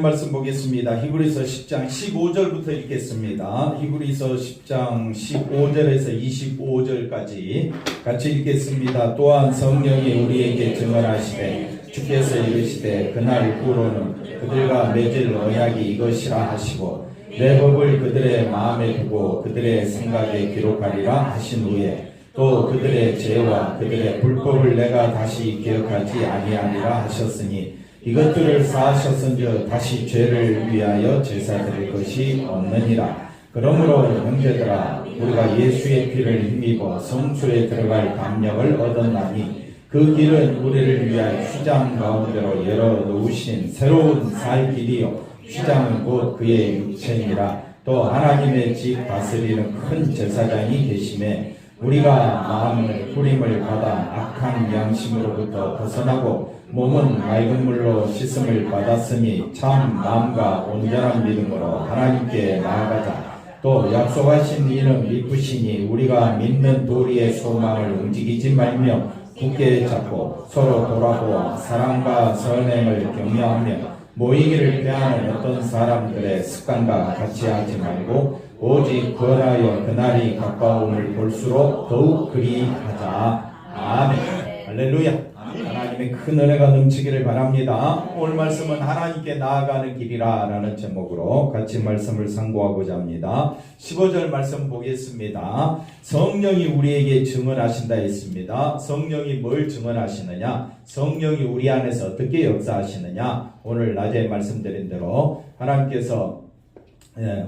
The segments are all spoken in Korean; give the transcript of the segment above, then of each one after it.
말씀 보겠습니다. 히브리서 10장 15절부터 읽겠습니다. 히브리서 10장 15절에서 25절까지 같이 읽겠습니다. 또한 성령이 우리에게 증언하시되 주께서 이르시되 그날 후로는 그들과 맺을 언약이 이것이라 하시고 내 법을 그들의 마음에 두고 그들의 생각에 기록하리라 하신 후에 또 그들의 죄와 그들의 불법을 내가 다시 기억하지 아니하리라 하셨으니 이것들을 쌓으셨은즉 다시 죄를 위하여 제사 드릴 것이 없느니라. 그러므로 형제들아 우리가 예수의 피를 힘입어 성소에 들어갈 담력을 얻었나니 그 길은 우리를 위하여 휘장 가운데로 열어놓으신 새로운 살 길이요 휘장은 곧 그의 육체니라. 또 하나님의 집 다스리는 큰 제사장이 계심에 우리가 마음을 후림을 받아 악한 양심으로부터 벗어나고 몸은 맑은 물로 씻음을 받았으니 참 마음과 온전한 믿음으로 하나님께 나아가자. 또 약속하신 이는 미쁘시니 우리가 믿는 도리의 소망을 움직이지 말며 굳게 잡고 서로 돌아보아 사랑과 선행을 격려하며 모이기를 피하는 어떤 사람들의 습관과 같이 하지 말고 오직 구원하여 그날이 가까움을 볼수록 더욱 그리하자. 아멘. 할렐루야. 하나님의 큰 은혜가 넘치기를 바랍니다. 오늘 말씀은 하나님께 나아가는 길이라 라는 제목으로 같이 말씀을 상고하고자 합니다. 15절 말씀 보겠습니다. 성령이 우리에게 증언하신다 했습니다. 성령이 뭘 증언하시느냐? 성령이 우리 안에서 어떻게 역사하시느냐? 오늘 낮에 말씀드린 대로 하나님께서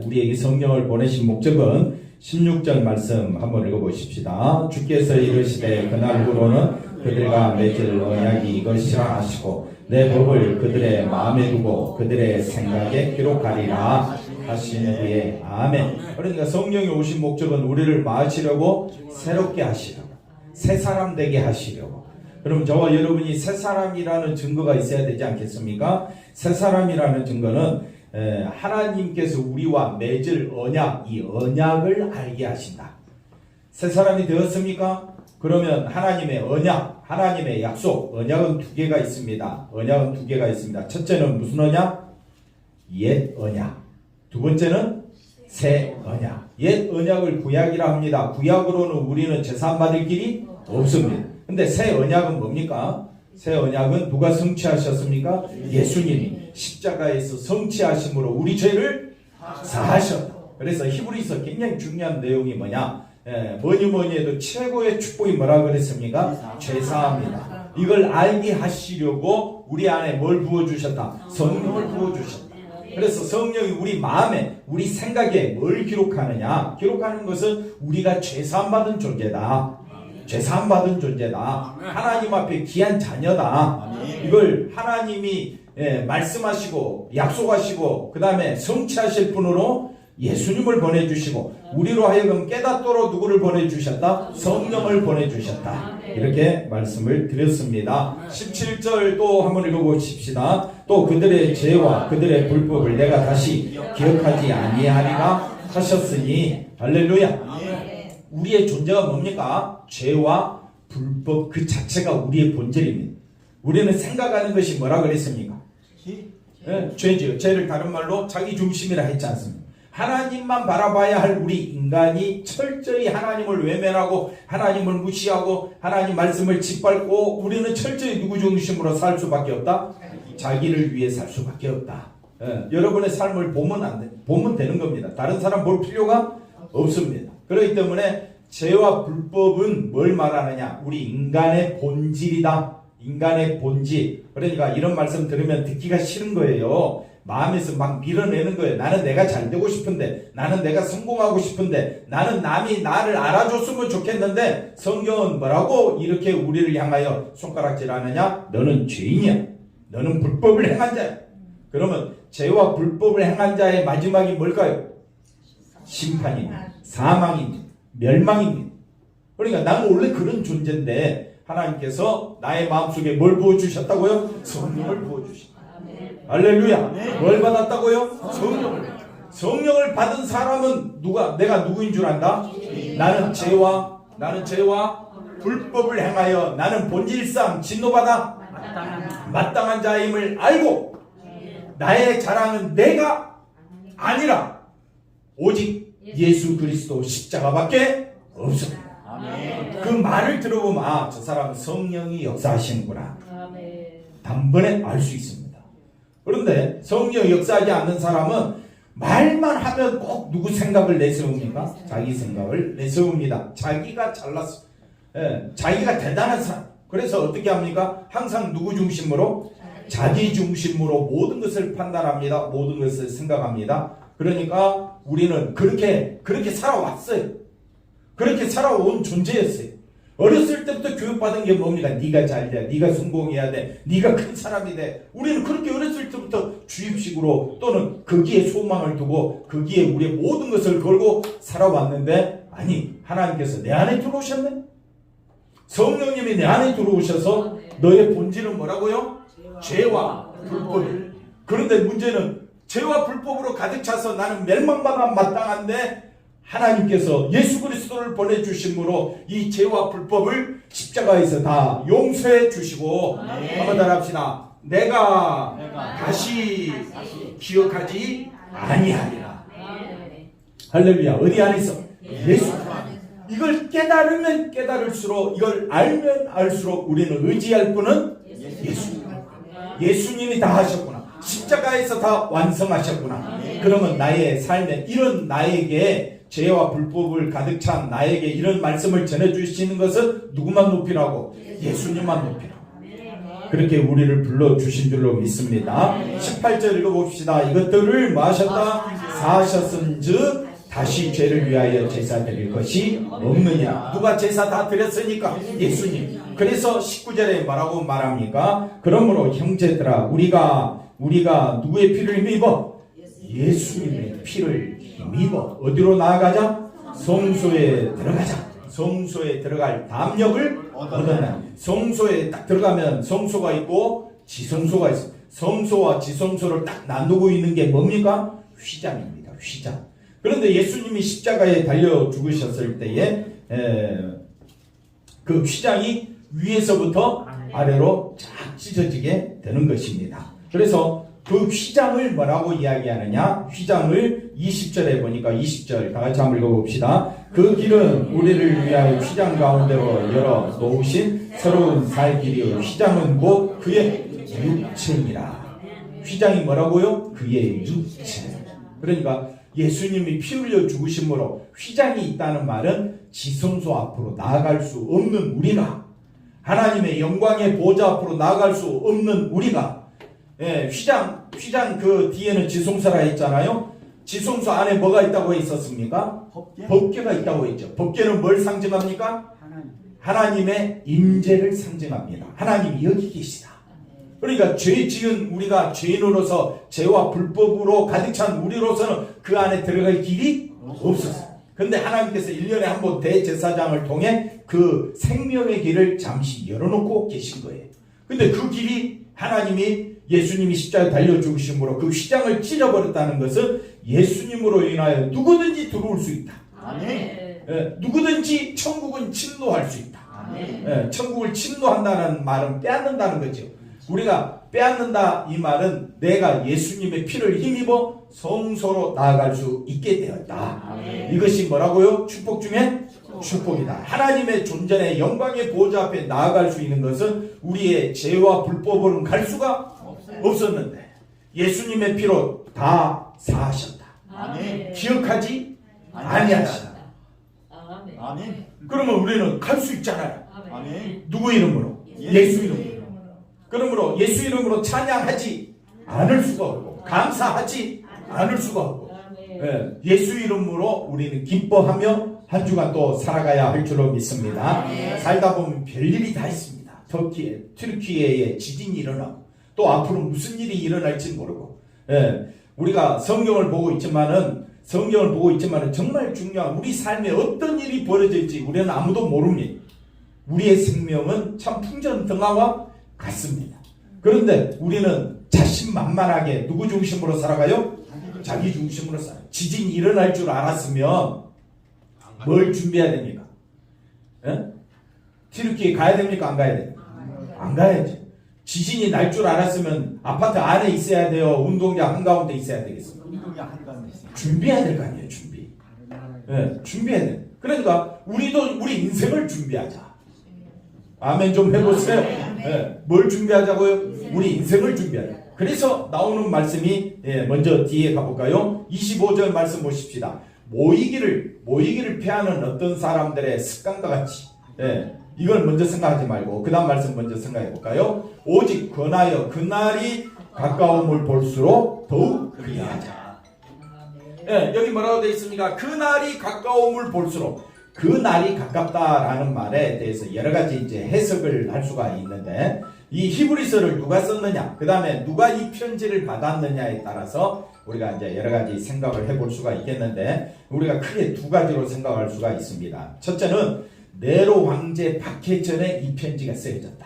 우리에게 성령을 보내신 목적은 16절 말씀 한번 읽어보십시다. 주께서 이르시되 그날 후로는 그들과 맺을 언약이 이것이라 하시고 내 법을 그들의 마음에 두고 그들의 생각에 기록하리라 하신 후에 아멘. 그러니까 성령이 오신 목적은 우리를 마시려고 새롭게 하시려고 새 사람 되게 하시려고. 그럼 저와 여러분이 새 사람이라는 증거가 있어야 되지 않겠습니까? 새 사람이라는 증거는 하나님께서 우리와 맺을 언약, 이 언약을 알게 하신다. 새 사람이 되었습니까? 그러면 하나님의 언약, 하나님의 약속, 언약은 두 개가 있습니다. 언약은 두 개가 있습니다. 첫째는 무슨 언약? 옛 언약. 두 번째는 새 언약. 옛 언약을 구약이라 합니다. 구약으로는 우리는 제사 받을 길이 없습니다. 근데 새 언약은 뭡니까? 새 언약은 누가 성취하셨습니까? 예수님이 십자가에서 성취하심으로 우리 죄를 사하셨다. 그래서 히브리서 굉장히 중요한 내용이 뭐냐? 뭐니 해도 최고의 축복이 뭐라 그랬습니까? 죄사합니다. 이걸 알게 하시려고 우리 안에 뭘 부어주셨다? 성령을 부어주셨다. 그래서 성령이 우리 마음에, 우리 생각에 뭘 기록하느냐? 기록하는 것은 우리가 죄사함 받은 존재다. 죄사함 받은 존재다. 하나님 앞에 귀한 자녀다. 이걸 하나님이 말씀하시고 약속하시고 그 다음에 성취하실 분으로 예수님을 보내주시고 우리로 하여금 깨닫도록 누구를 보내주셨다? 성령을 보내주셨다. 이렇게 말씀을 드렸습니다. 17절 또 한번 읽어보십시다. 또 그들의 죄와 그들의 불법을 내가 다시 기억하지 아니하리라 하셨으니 할렐루야. 우리의 존재가 뭡니까? 죄와 불법 그 자체가 우리의 본질입니다. 우리는 생각하는 것이 뭐라 그랬습니까? 죄지요. 죄를 다른 말로 자기 중심이라 했지 않습니까? 하나님만 바라봐야 할 우리 인간이 철저히 하나님을 외면하고 하나님을 무시하고 하나님 말씀을 짓밟고 우리는 철저히 누구 중심으로 살 수밖에 없다? 자기를 위해 살 수밖에 없다. 여러분의 삶을 보면 되는 겁니다. 다른 사람 볼 필요가 없습니다. 그렇기 때문에 죄와 불법은 뭘 말하느냐? 우리 인간의 본질이다. 인간의 본질. 그러니까 이런 말씀 들으면 듣기가 싫은 거예요. 마음에서 막 밀어내는 거예요. 나는 내가 잘 되고 싶은데, 나는 내가 성공하고 싶은데, 나는 남이 나를 알아줬으면 좋겠는데, 성경은 뭐라고 이렇게 우리를 향하여 손가락질하느냐? 너는 죄인이야. 너는 불법을 행한 자야. 그러면 죄와 불법을 행한 자의 마지막이 뭘까요? 심판입니다. 사망입니다. 멸망입니다. 그러니까 나는 원래 그런 존재인데 하나님께서 나의 마음속에 뭘 부어주셨다고요? 성령을 부어주셨다. 할렐루야. 뭘 받았다고요? 성령을 받은 사람은 내가 누구인 줄 안다? 나는 죄와 불법을 행하여 나는 본질상 진노받아 마땅한 자임을 알고 나의 자랑은 내가 아니라 오직 예수 그리스도 십자가밖에 없습니다. 그 말을 들어보면 저 사람은 성령이 역사하시는구나. 단번에 알 수 있습니다. 그런데 성령 역사하지 않는 사람은 말만 하면 꼭 누구 생각을 내세웁니까? 자기 생각을 내세웁니다. 자기가 잘났어. 자기가 대단한 사람. 그래서 어떻게 합니까? 항상 누구 중심으로? 자기 중심으로 모든 것을 판단합니다. 모든 것을 생각합니다. 그러니까 우리는 그렇게 살아왔어요. 그렇게 살아온 존재였어요. 어렸을 때부터 교육받은 게 뭡니까? 네가 잘 돼, 네가 성공해야 돼, 네가 큰 사람이 돼. 우리는 그렇게 어렸을 때부터 주입식으로 또는 거기에 소망을 두고 거기에 우리의 모든 것을 걸고 살아왔는데, 아니, 하나님께서 내 안에 들어오셨네? 성령님이 내 안에 들어오셔서 너의 본질은 뭐라고요? 죄와 불법이에요. 그런데 문제는 죄와 불법으로 가득 차서 나는 멸망받아 마땅한데, 하나님께서 예수 그리스도를 보내주심으로 이 죄와 불법을 십자가에서 다 용서해 주시고, 한번 따라합시다. 내가 다시 기억하지 아니하리라. 할렐루야. 어디 안에서? 예수. 이걸 깨달으면 깨달을수록, 이걸 알면 알수록 우리는 의지할 분은 예수님. 예수님이 다 하셨구나. 십자가에서 다 완성하셨구나. 그러면 나의 삶에 이런 나에게 죄와 불법을 가득 찬 나에게 이런 말씀을 전해주시는 것은 누구만 높이라고? 예수님만 높이라고. 그렇게 우리를 불러주신 줄로 믿습니다. 18절 읽어봅시다. 이것들을 마셨다 사하셨은 즉 다시 죄를 위하여 제사 드릴 것이 없느냐. 누가 제사 다 드렸으니까? 예수님. 그래서 19절에 뭐라고 말합니까? 그러므로 형제들아 우리가 누구의 피를 힘입어? 예수님의 피를 힘입어 어디로 나아가자? 성소에 들어가자. 성소에 들어갈 담력을 얻어내. 성소에 딱 들어가면 성소가 있고 지성소가 있어. 성소와 지성소를 딱 나누고 있는 게 뭡니까? 휘장입니다. 휘장. 그런데 예수님이 십자가에 달려 죽으셨을 때에 그 휘장이 위에서부터 아래로 쫙 찢어지게 되는 것입니다. 그래서 그 휘장을 뭐라고 이야기하느냐? 휘장을 20절에 보니까 20절 다 같이 한번 읽어봅시다. 그 길은 우리를 위하여 휘장 가운데로 열어 놓으신 새로운 살 길이요 휘장은 곧 그의 육체니라. 휘장이 뭐라고요? 그의 육체. 그러니까 예수님이 피 흘려 죽으심으로 휘장이 있다는 말은 지성소 앞으로 나아갈 수 없는 우리가, 하나님의 영광의 보좌 앞으로 나아갈 수 없는 우리가, 휘장 그 뒤에는 지성소라 했잖아요. 지성소 안에 뭐가 있다고 했었습니까? 법궤가 있다고 했죠. 법궤는 뭘 상징합니까? 하나님의 임재를 상징합니다. 하나님이 여기 계시다. 그러니까 죄 지은 우리가 죄인으로서 죄와 불법으로 가득 찬 우리로서는 그 안에 들어갈 길이 없었어요. 근데 하나님께서 1년에 한 번 대제사장을 통해 그 생명의 길을 잠시 열어놓고 계신 거예요. 근데 그 길이 하나님이 예수님이 십자가에 달려 죽으심으로 그 휘장을 찢어버렸다는 것은 예수님으로 인하여 누구든지 들어올 수 있다. 누구든지 천국은 침노할 수 있다. 천국을 침노한다는 말은 빼앗는다는 거죠. 우리가 빼앗는다 이 말은 내가 예수님의 피를 힘입어 성소로 나아갈 수 있게 되었다. 이것이 뭐라고요? 축복 중에 축복이다. 하나님의 존전의 영광의 보좌 앞에 나아갈 수 있는 것은 우리의 죄와 불법으로는 갈 수가 없었는데 예수님의 피로 다 사하셨다. 기억하지 아니하시다. 그러면 우리는 갈 수 있잖아요. 누구 이름으로? 예수 이름으로. 그러므로 예수 이름으로 찬양하지 않을 수가 없고 감사하지 않을 수가 없고 예수 이름으로 우리는 기뻐하며 한 주간 또 살아가야 할 줄로 믿습니다. 살다 보면 별일이 다 있습니다. 튀르키예에 지진이 일어나고 또 앞으로 무슨 일이 일어날지 모르고 우리가 성경을 보고 있지만은 정말 중요한 우리 삶에 어떤 일이 벌어질지 우리는 아무도 모릅니다. 우리의 생명은 참 풍전등화와 같습니다. 그런데 우리는 자신만만하게 누구 중심으로 살아가요? 자기 중심으로 살아요. 지진이 일어날 줄 알았으면 뭘 준비해야 됩니까? 튀르키예 가야 됩니까? 안 가야 됩니까? 안 가야지. 지진이 날 줄 알았으면 아파트 안에 있어야 돼요? 운동장 한가운데 있어야 되겠어요? 운동장 한가운데 있어요. 준비해야 될 거 아니에요, 준비. 준비해야 돼. 그러니까 우리도 우리 인생을 준비하자. 아멘 좀 해보세요. 뭘 준비하자고요? 우리 인생을 준비하자. 그래서 나오는 말씀이 먼저 뒤에 가볼까요? 25절 말씀 보십시다. 모이기를 피하는 어떤 사람들의 습관과 같이 이걸 먼저 생각하지 말고 그 다음 말씀 먼저 생각해 볼까요? 오직 권하여 그날이 가까움을 볼수록 더욱 그리하자. 여기 뭐라고 되어 있습니까? 그날이 가까움을 볼수록, 그 날이 가깝다라는 말에 대해서 여러 가지 이제 해석을 할 수가 있는데, 이 히브리서를 누가 썼느냐, 그 다음에 누가 이 편지를 받았느냐에 따라서 우리가 이제 여러 가지 생각을 해볼 수가 있겠는데, 우리가 크게 두 가지로 생각할 수가 있습니다. 첫째는 네로 황제 박해 전에 이 편지가 쓰여졌다.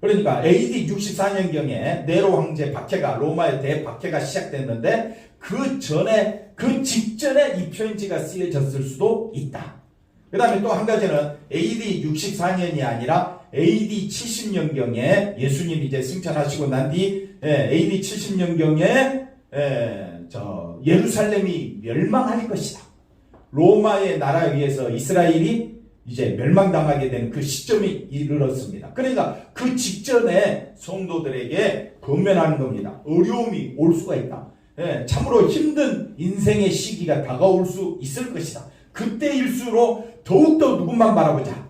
그러니까 AD 64년경에 네로 황제 박해가, 로마의 대박해가 시작됐는데 그 직전에 이 편지가 쓰여졌을 수도 있다. 그 다음에 또 한 가지는 AD 64년이 아니라 AD 70년경에 예수님이 이제 승천하시고 난 뒤 AD 70년경에 예루살렘이 멸망할 것이다. 로마의 나라에 의해서 이스라엘이 이제 멸망당하게 되는 그 시점이 이르렀습니다. 그러니까 그 직전에 성도들에게 권면하는 겁니다. 어려움이 올 수가 있다. 참으로 힘든 인생의 시기가 다가올 수 있을 것이다. 그때일수록 더욱더 누군만 바라보자.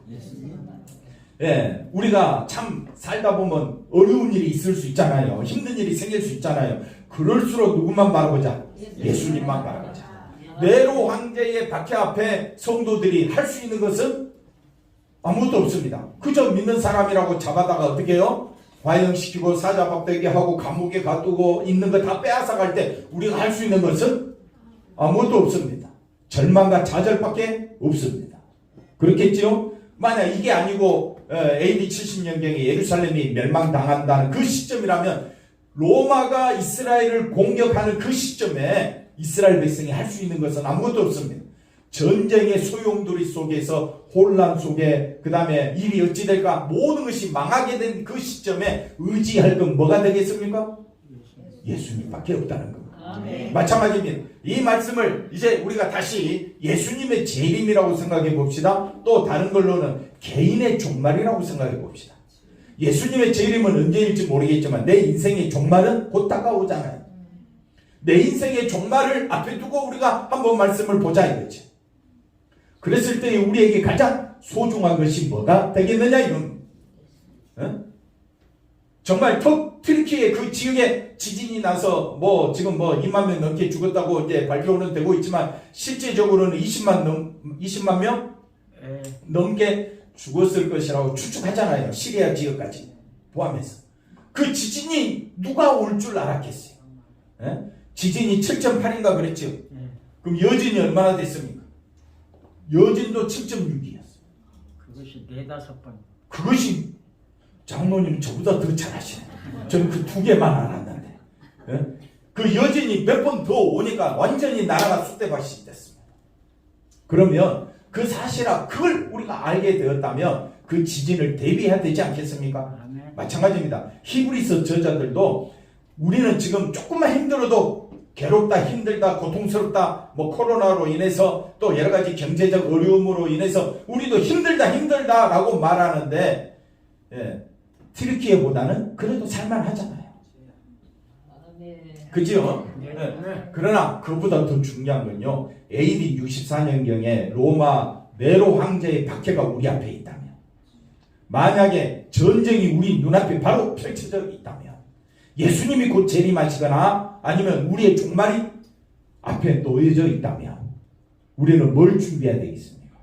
우리가 참 살다 보면 어려운 일이 있을 수 있잖아요. 힘든 일이 생길 수 있잖아요. 그럴수록 누군만 바라보자. 예수님만 바라보자. 네로 황제의 박해 앞에 성도들이 할 수 있는 것은 아무것도 없습니다. 그저 믿는 사람이라고 잡아다가 어떻게 해요? 과형시키고 사자박대기 하고 감옥에 가두고 있는 거 다 빼앗아 갈 때 우리가 할 수 있는 것은 아무것도 없습니다. 절망과 좌절밖에 없습니다. 그렇겠지요? 만약 이게 아니고 AD 70년경에 예루살렘이 멸망당한다는 그 시점이라면 로마가 이스라엘을 공격하는 그 시점에 이스라엘 백성이 할 수 있는 것은 아무것도 없습니다. 전쟁의 소용돌이 속에서 혼란 속에 그 다음에 일이 어찌 될까 모든 것이 망하게 된 그 시점에 의지할 건 뭐가 되겠습니까? 예수님밖에 없다는 겁니다. 마찬가지입니다. 이 말씀을 이제 우리가 다시 예수님의 재림이라고 생각해 봅시다. 또 다른 걸로는 개인의 종말이라고 생각해 봅시다. 예수님의 재림은 언제일지 모르겠지만 내 인생의 종말은 곧 다가오잖아요. 내 인생의 종말을 앞에 두고 우리가 한번 말씀을 보자 이거지. 그랬을 때 우리에게 가장 소중한 것이 뭐가 되겠느냐 이건. 정말 튀르키예 그 지역에 지진이 나서 지금 2만 명 넘게 죽었다고 이제 발표는 되고 있지만 실제적으로는 20만 명 넘게 죽었을 것이라고 추측하잖아요. 시리아 지역까지 포함해서. 그 지진이 누가 올 줄 알았겠어요? 지진이 7.8인가 그랬죠. 그럼 여진이 얼마나 됐습니까? 여진도 7.6이었어요. 그것이 4-5번. 그것이 장로님 저보다 더 잘하시네. 저는 그 2개만 알았는데. 그 여진이 몇 번 더 오니까 완전히 나라가 쑥대밭이 됐습니다. 그러면 그 사실아 그걸 우리가 알게 되었다면 그 지진을 대비해야 되지 않겠습니까? 마찬가지입니다. 히브리서 저자들도 우리는 지금 조금만 힘들어도 괴롭다, 힘들다, 고통스럽다, 코로나로 인해서 또 여러 가지 경제적 어려움으로 인해서 우리도 힘들다라고 말하는데, 튀르키예보다는 그래도 살만하잖아요. 그죠? 그러나 그보다 더 중요한 건요, AD 64년경에 로마 네로 황제의 박해가 우리 앞에 있다면, 만약에 전쟁이 우리 눈앞에 바로 펼쳐져 있다면, 예수님이 곧 재림하시거나 아니면 우리의 종말이 앞에 놓여져 있다면 우리는 뭘 준비해야 되겠습니까?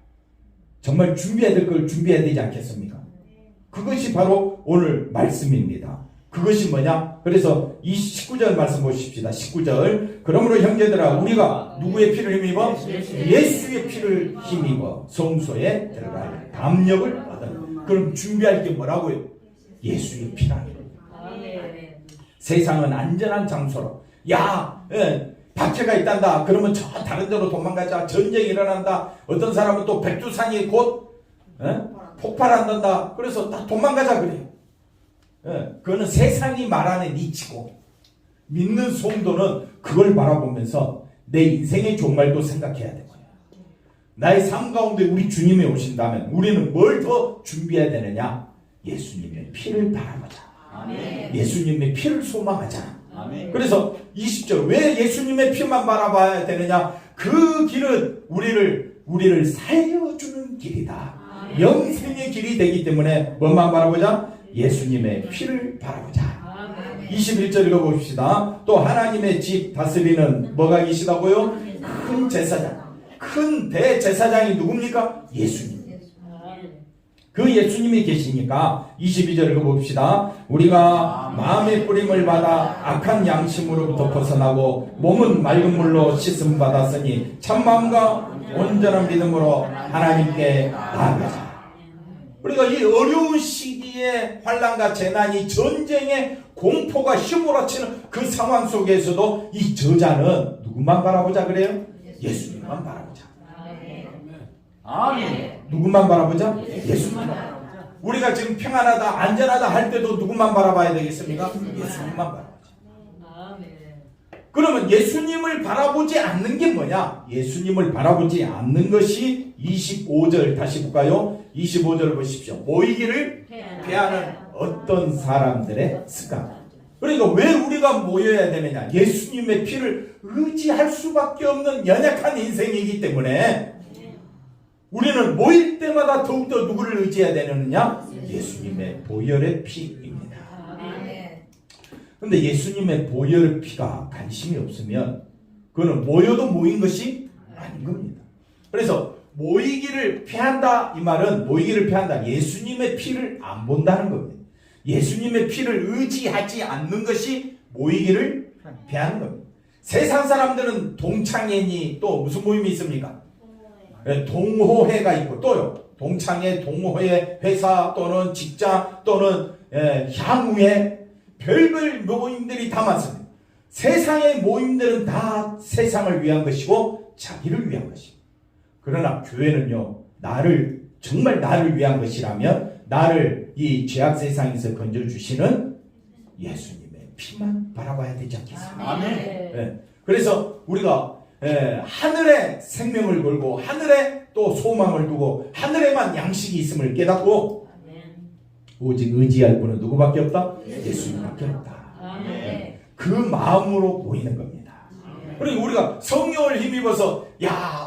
정말 준비해야 될 걸 준비해야 되지 않겠습니까? 그것이 바로 오늘 말씀입니다. 그것이 뭐냐? 그래서 이 19절 말씀 보십시다. 19절. 그러므로 형제들아 우리가 누구의 피를 힘입어? 예수의 피를 힘입어 성소에 들어갈 담력을 얻은. 그럼 준비할 게 뭐라고요? 예수의 피라는. 세상은 안전한 장소로. 박해가 있단다. 그러면 저 다른 데로 도망가자. 전쟁이 일어난다. 어떤 사람은 또 백두산이 곧 폭발한단다. 그래서 다 도망가자 그래요. 그거는 세상이 말하는 이치고, 믿는 성도는 그걸 바라보면서 내 인생의 종말도 생각해야 되고요. 나의 삶 가운데 우리 주님이 오신다면 우리는 뭘 더 준비해야 되느냐? 예수님의 피를 바라보자. 아멘. 예수님의 피를 소망하자. 아멘. 그래서 20절, 왜 예수님의 피만 바라봐야 되느냐? 그 길은 우리를 살려주는 길이다. 영생의 길이 되기 때문에 뭐만 바라보자? 예수님의 피를 바라보자. 21절 읽어봅시다. 또 하나님의 집 다스리는 뭐가 계시다고요? 큰 제사장. 큰 대제사장이 누굽니까? 예수님. 그 예수님이 계시니까 22절 읽어봅시다. 우리가 마음의 뿌림을 받아 악한 양심으로부터 벗어나고 몸은 맑은 물로 씻음 받았으니 참마음과 온전한 믿음으로 하나님께 나아가자. 우리가 이 어려운 시기에 환난과 재난이, 전쟁의 공포가 휘몰아치는 그 상황 속에서도 이 저자는 누구만 바라보자 그래요? 예수님만 바라보자. 아멘. 누구만 바라보자? 예수님만. 우리가 지금 평안하다, 안전하다 할 때도 누구만 바라봐야 되겠습니까? 예수님만 바라보자. 그러면 예수님을 바라보지 않는 게 뭐냐? 예수님을 바라보지 않는 것이 25절 다시 볼까요? 25절을 보십시오. 모이기를 피하는 어떤 사람들의 습관. 그러니까 왜 우리가 모여야 되느냐? 예수님의 피를 의지할 수밖에 없는 연약한 인생이기 때문에 우리는 모일 때마다 더욱더 누구를 의지해야 되느냐? 예수님의 보혈의 피입니다. 그런데 예수님의 보혈의 피가 관심이 없으면 그거는 모여도 모인 것이 아닌 겁니다. 그래서 모이기를 피한다, 이 말은 모이기를 피한다. 예수님의 피를 안 본다는 겁니다. 예수님의 피를 의지하지 않는 것이 모이기를 피하는 겁니다. 세상 사람들은 동창회니 또 무슨 모임이 있습니까? 동호회가 있고 또요. 동창회, 동호회, 회사 또는 직장 또는 향후회, 별별 모임들이 다 많습니다. 세상의 모임들은 다 세상을 위한 것이고 자기를 위한 것입니다. 그러나 교회는요, 정말 나를 위한 것이라면 나를 이 죄악 세상에서 건져주시는 예수님의 피만 바라봐야 되지 않겠습니까? 아멘. 그래서 우리가 하늘에 생명을 걸고 하늘에 또 소망을 두고 하늘에만 양식이 있음을 깨닫고 오직 의지할 분은 누구밖에 없다? 예수님밖에 없다. 그 마음으로 모이는 겁니다. 그리고 우리가 성령을 힘입어서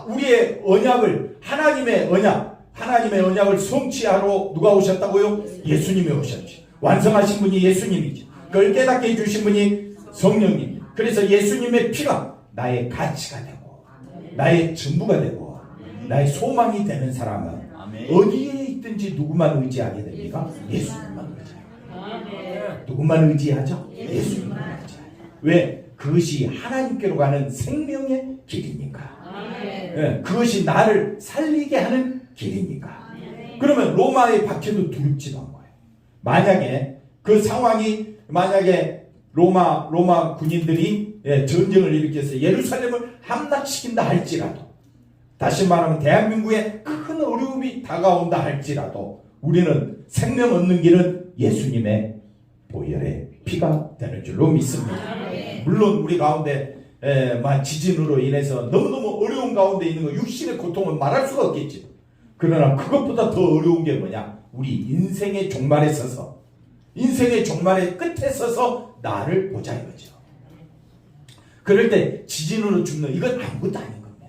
우리의 언약을 하나님의 언약을 성취하러 누가 오셨다고요? 예수님이 오셨죠. 완성하신 분이 예수님이죠. 그걸 깨닫게 해주신 분이 성령님. 그래서 예수님의 피가 나의 가치가 되고 나의 전부가 되고 나의 소망이 되는 사람은 어디에 있든지 누구만 의지하게 됩니까? 예수님만 의지해요. 누구만 의지하죠? 예수님만 의지해요. 왜? 그것이 하나님께로 가는 생명의 길이니까. 그것이 나를 살리게 하는 길이니까. 그러면 로마에 박혀도 두렵지도 않아요. 만약에 그 상황이 로마 군인들이 전쟁을 일으켜서 예루살렘을 함락시킨다 할지라도, 다시 말하면 대한민국에 큰 어려움이 다가온다 할지라도 우리는 생명 얻는 길은 예수님의 보혈의 피가 되는 줄로 믿습니다. 물론 우리 가운데 지진으로 인해서 너무너무 어려운 가운데 있는 거, 육신의 고통은 말할 수가 없겠지. 그러나 그것보다 더 어려운 게 뭐냐? 우리 인생의 종말에 서서, 인생의 종말의 끝에 서서 나를 보자 이거죠. 그럴 때 지진으로 죽는 이건 아무것도 아닌 겁니다.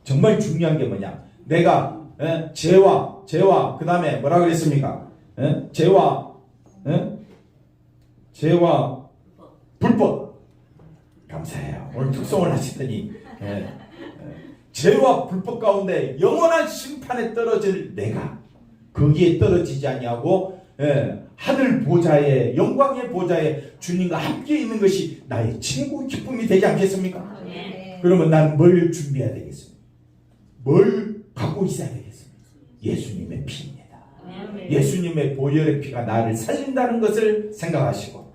정말 중요한 게 뭐냐? 내가 죄와 그 다음에 뭐라 그랬습니까? 죄와 불법. 감사해요. 오늘 특송을 하시더니 죄와 불법 가운데 영원한 심판에 떨어질 내가 거기에 떨어지지 아니하고 하늘 보좌에, 영광의 보좌에 주님과 함께 있는 것이 나의 최고 기쁨이 되지 않겠습니까? 그러면 난 뭘 준비해야 되겠습니까? 뭘 갖고 있어야 되겠습니까? 예수님의 피입니다. 예수님의 보혈의 피가 나를 살린다는 것을 생각하시고,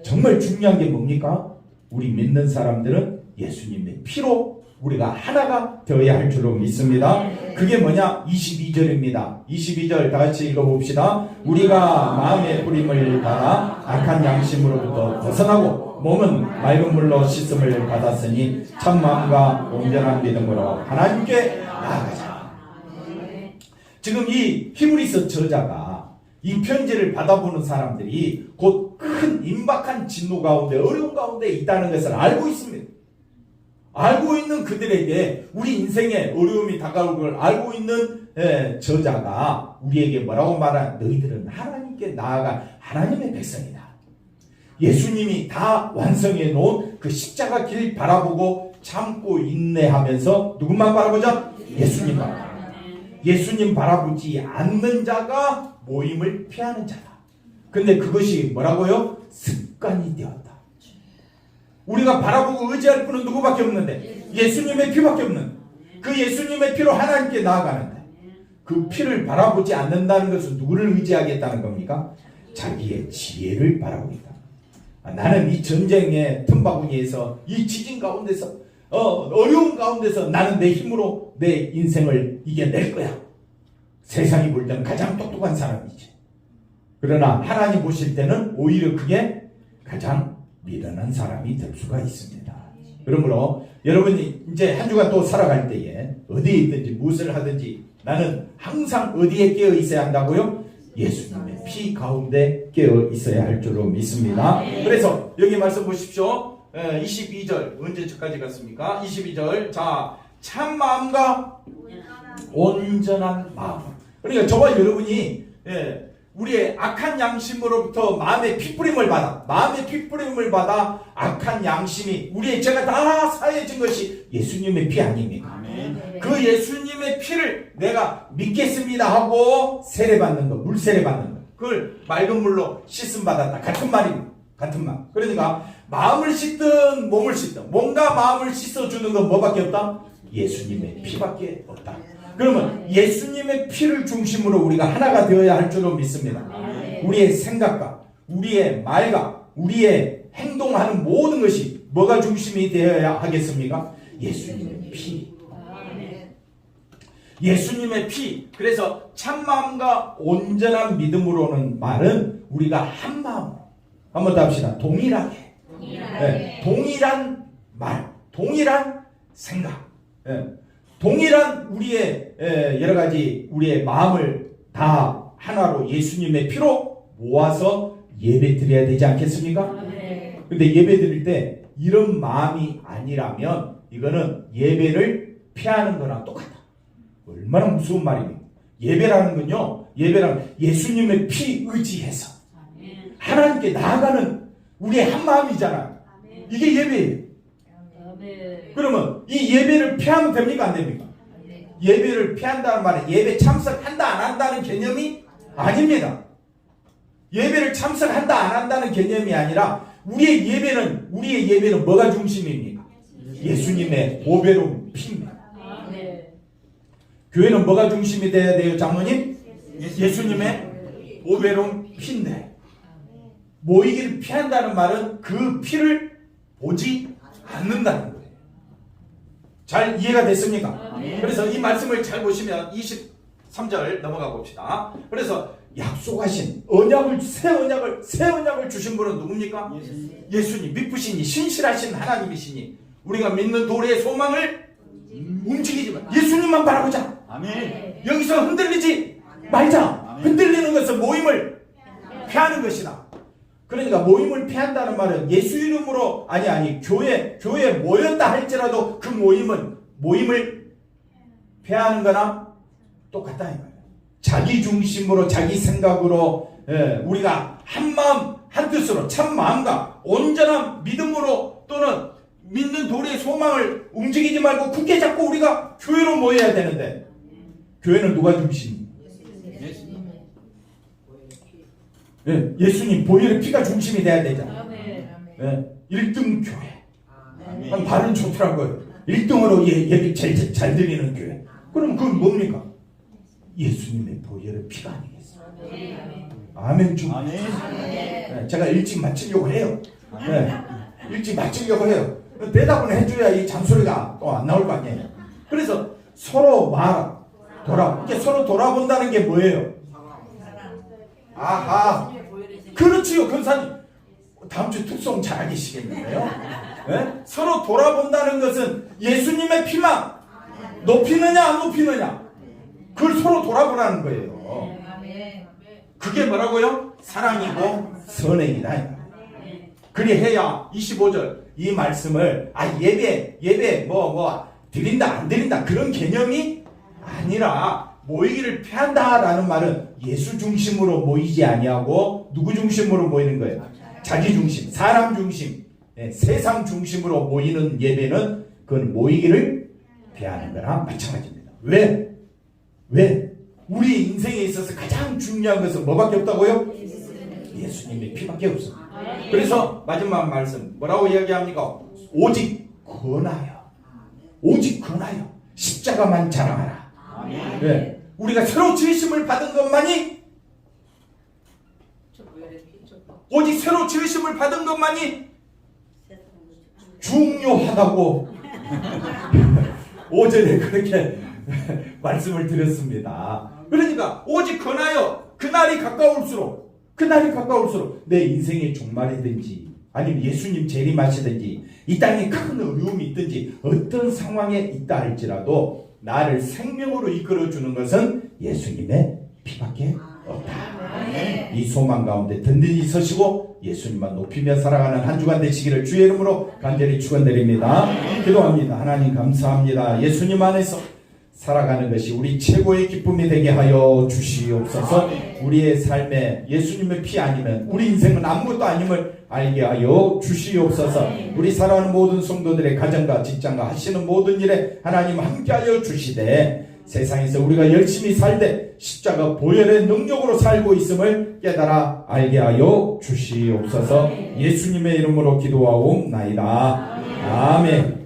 정말 중요한 게 뭡니까? 우리 믿는 사람들은 예수님의 피로 우리가 하나가 되어야 할 줄로 믿습니다. 그게 뭐냐? 22절입니다. 22절 다 같이 읽어봅시다. 우리가 마음의 뿌림을 받아 악한 양심으로부터 벗어나고 몸은 맑은 물로 씻음을 받았으니 참 마음과 온전한 믿음으로 하나님께 나아가자. 지금 이 히브리서 저자가 이 편지를 받아보는 사람들이 곧 큰 임박한 진노 가운데 어려운 가운데 있다는 것을 알고 있습니다. 알고 있는 그들에게 우리 인생에 어려움이 다가올 걸 알고 있는 저자가 우리에게 뭐라고 말하냐? 너희들은 하나님께 나아가 하나님의 백성이다. 예수님이 다 완성해 놓은 그 십자가 길 바라보고 참고 인내하면서 누구만 바라보자? 예수님만. 예수님 바라보지 않는 자가 모임을 피하는 자다. 근데 그것이 뭐라고요? 습관이 되었다. 우리가 바라보고 의지할 분은 누구밖에 없는데? 예수님의 피밖에 없는. 그 예수님의 피로 하나님께 나아가는데 그 피를 바라보지 않는다는 것은 누구를 의지하겠다는 겁니까? 자기의 지혜를 바라고 있다. 나는 이 전쟁의 틈바구니에서 이 지진 가운데서 어려운 가운데서 나는 내 힘으로 내 인생을 이겨낼 거야. 세상이 볼 때는 가장 똑똑한 사람이지. 그러나 하나님 보실 때는 오히려 그게 가장 미련한 사람이 될 수가 있습니다. 그러므로 여러분이 이제 한 주간 또 살아갈 때에 어디에 있든지 무엇을 하든지 나는 항상 어디에 깨어 있어야 한다고요? 예수님의 피 가운데 깨어 있어야 할 줄로 믿습니다. 그래서 여기 말씀 보십시오. 22절 언제까지 갔습니까? 22절 자 참 마음과 온전한 마음. 그러니까 저와 여러분이 우리의 악한 양심으로부터 마음의 핏부림을 받아 악한 양심이 우리의 죄가 다 사해진 것이 예수님의 피 아닙니까? 아멘. 그 예수님의 피를 내가 믿겠습니다 하고 세례받는 것, 물세례 받는 것, 그걸 맑은 물로 씻음 받았다. 같은 말입니다. 같은 말. 그러니까 마음을 씻든 몸을 씻든 몸과 마음을 씻어주는 건 뭐밖에 없다? 예수님의 피밖에 없다. 그러면 예수님의 피를 중심으로 우리가 하나가 되어야 할 줄로 믿습니다. 우리의 생각과 우리의 말과 우리의 행동하는 모든 것이 뭐가 중심이 되어야 하겠습니까? 예수님의 피. 예수님의 피. 그래서 참마음과 온전한 믿음으로는 말은 우리가 한 마음. 한번 더 합시다. 동일하게. 동일한 말. 동일한 생각. 동일한 우리의 여러 가지 우리의 마음을 다 하나로 예수님의 피로 모아서 예배 드려야 되지 않겠습니까? 근데 예배 드릴 때 이런 마음이 아니라면 이거는 예배를 피하는 거나 똑같다. 얼마나 무서운 말입니까? 예배라는 건요, 예배라는 예수님의 피 의지해서 하나님께 나아가는 우리의 한 마음이잖아요. 이게 예배예요. 그러면 이 예배를 피하면 됩니까? 안 됩니까? 예배를 피한다는 말은 예배 참석한다 안 한다는 개념이 아닙니다. 예배를 참석한다 안 한다는 개념이 아니라 우리의 예배는 뭐가 중심입니까? 예수님의 보배로운 피입니다. 교회는 뭐가 중심이 돼야 돼요, 장로님? 예수님의 보배로운 피인데 모이기를 피한다는 말은 그 피를 보지 않는다는 거예요. 잘 이해가 됐습니까? 그래서 이 말씀을 잘 보시면 23절 넘어가 봅시다. 그래서 약속하신 새 언약을 주신 분은 누굽니까? 예수님. 믿으시니 신실하신 하나님이시니 우리가 믿는 도리의 소망을 움직이지만 예수님만 바라보자. 아멘. 여기서 흔들리지 말자. 아멘. 흔들리는 것은 모임을 피하는 것이다. 그러니까 모임을 피한다는 말은 예수 이름으로 교회에 모였다 할지라도 그 모임을 피하는 거나 똑같다 이 말이에요. 자기 중심으로 자기 생각으로 우리가 한 마음 한 뜻으로 참 마음과 온전한 믿음으로 또는 믿는 도리의 소망을 움직이지 말고 굳게 잡고 우리가 교회로 모여야 되는데 교회는 누가 중심이에요? 예수님 보혈의 피가 중심이 돼야 되잖아요. 1등 교회. 발은 좋더라고요. 1등으로 예배 잘 드리는 교회. 그럼 그건 뭡니까? 예수님의 보혈의 피가 아니겠어요? 아멘 좀. 제가 일찍 마치려고 해요. 일찍 마치려고 해요. 대답은 해줘야 이 잔소리가 또 안 나올 거 아니에요. 그래서 서로 이렇게 서로 돌아본다는 게 뭐예요? 아하, 그렇지요, 권사님. 다음 주 특송 잘 계시겠는데요? 네? 서로 돌아본다는 것은 예수님의 피만 높이느냐 안 높이느냐, 그걸 서로 돌아보라는 거예요. 그게 뭐라고요? 사랑이고 선행이다. 그리해야 25절 이 말씀을 예배 드린다 안 드린다 그런 개념이 아니라 모이기를 피한다라는 말은 예수 중심으로 모이지 아니하고 누구 중심으로 모이는 거예요? 자기 중심, 사람 중심, 세상 중심으로 모이는 예배는 그건 모이기를 피하는 거랑 마찬가지입니다. 왜? 우리 인생에 있어서 가장 중요한 것은 뭐밖에 없다고요? 예수님의 피밖에 없습니다. 그래서 마지막 말씀 뭐라고 이야기합니까? 오직 권하여 십자가만 자랑하라. 네. 우리가 새로 지으심을 받은 것만이, 오직 새로 지으심을 받은 것만이 중요하다고 5절에 그렇게 말씀을 드렸습니다. 그러니까 오직 권하여 그날이 가까울수록 내 인생의 종말이든지 아니면 예수님 재림하시든지 이 땅에 큰 어려움이 있든지 어떤 상황에 있다 할지라도 나를 생명으로 이끌어주는 것은 예수님의 피밖에 없다. 이 소망 가운데 든든히 서시고 예수님만 높이며 살아가는 한 주간 되시기를 주의 이름으로 간절히 축원드립니다. 기도합니다. 하나님 감사합니다. 예수님 안에서 살아가는 것이 우리 최고의 기쁨이 되게 하여 주시옵소서. 우리의 삶에 예수님의 피 아니면 우리 인생은 아무것도 아님을 알게 하여 주시옵소서. 우리 사랑하는 모든 성도들의 가정과 직장과 하시는 모든 일에 하나님 함께하여 주시되 세상에서 우리가 열심히 살되 십자가 보혈의 능력으로 살고 있음을 깨달아 알게 하여 주시옵소서. 예수님의 이름으로 기도하옵나이다. 아멘.